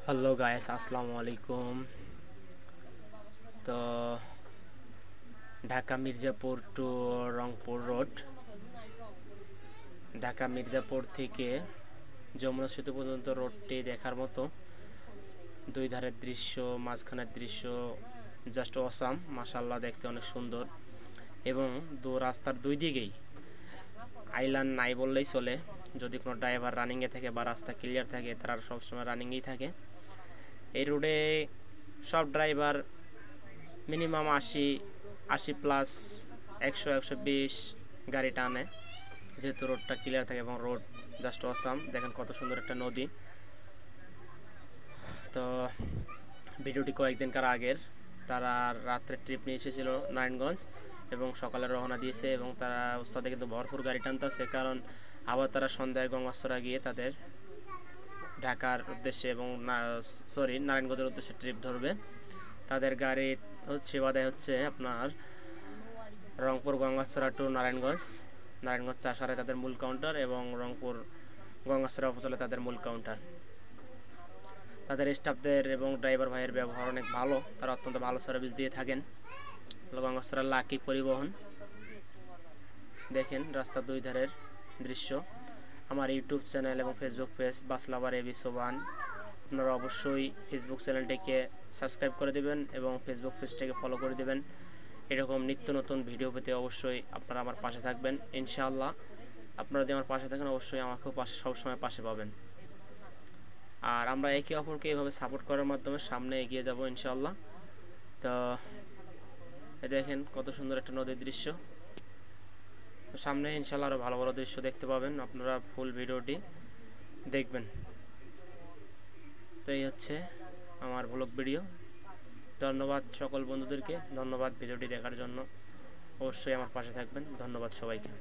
Hello guys, আসসালামু আলাইকুম। তো ঢাকা মির্জাপুর টু রংপুর রোড, ঢাকা মির্জাপুর থেকে যমুনা সেতু পর্যন্ত রোডটি দেখার মতো। দুই ধারের দৃশ্য, মাঝখানের দৃশ্য জাস্ট অসাম, মাশাআল্লাহ, দেখতে অনেক সুন্দর। এবং রাস্তার দুই দিকেই আইল্যান্ড নাই বললেই চলে। যদি কোনো ড্রাইভার রানিংয়ে থাকে বা রাস্তা ক্লিয়ার থাকে, তারা সবসময় রানিংয়েই থাকে। এই রোডে সব ড্রাইভার মিনিমাম 80 প্লাস 100-120 গাড়ি টানে, যেহেতু রোডটা ক্লিয়ার থাকে এবং রোড জাস্ট অসাম। দেখেন কত সুন্দর একটা নদী। তো ভিডিওটি কয়েকদিনকার আগের, তারা রাত্রে ট্রিপ নিয়ে এসেছিল নারায়ণগঞ্জ এবং সকালে রওনা দিয়েছে এবং তারা ওস্তাদে কিন্তু ভরপুর গাড়ি টানতেছে, কারণ আবার তারা সন্ধ্যায় গঙ্গাস্তরা গিয়ে তাদের ঢাকার উদ্দেশ্যে এবং নারায়ণগঞ্জের উদ্দেশ্যে ট্রিপ ধরবে। তাদের গাড়ি বাদায় হচ্ছে আপনার রংপুর গঙ্গাছড়া টু নারায়ণগঞ্জ, নারায়ণগঞ্জ চাষারে তাদের মূল কাউন্টার এবং রংপুর গঙ্গাছড়া উপজেলা তাদের মূল কাউন্টার। তাদের স্টাফদের এবং ড্রাইভার ভাইয়ের ব্যবহার অনেক ভালো, তারা অত্যন্ত ভালো সার্ভিস দিয়ে থাকেন। গঙ্গাছড়া লাকি পরিবহন। দেখেন রাস্তার দুই ধারের দৃশ্য। আমার ইউটিউব চ্যানেল এবং ফেসবুক পেজ বাসলাভার এবি সোবান, আপনারা অবশ্যই ফেসবুক চ্যানেলটিকে সাবস্ক্রাইব করে দেবেন এবং ফেসবুক পেজটাকে ফলো করে দেবেন। এরকম নিত্য নতুন ভিডিও পেতে অবশ্যই আপনারা আমার পাশে থাকবেন ইনশাআল্লাহ। আপনারা যদি আমার পাশে থাকেন, অবশ্যই আমাকেও সবসময় পাশে পাবেন। আর আমরা একে অপরকে এভাবে সাপোর্ট করার মাধ্যমে সামনে এগিয়ে যাব ইনশাআল্লাহ। তো দেখেন কত সুন্দর একটা নদীর দৃশ্য। সামনে ইনশাআল্লাহ আরও ভালো ভালো দৃশ্য দেখতে পাবেন, আপনারা ফুল ভিডিওটি দেখবেন। তো এই হচ্ছে আমার ব্লগ ভিডিও। ধন্যবাদ সকল বন্ধুদেরকে, ধন্যবাদ ভিডিওটি দেখার জন্য। অবশ্যই আমার পাশে থাকবেন। ধন্যবাদ সবাইকে।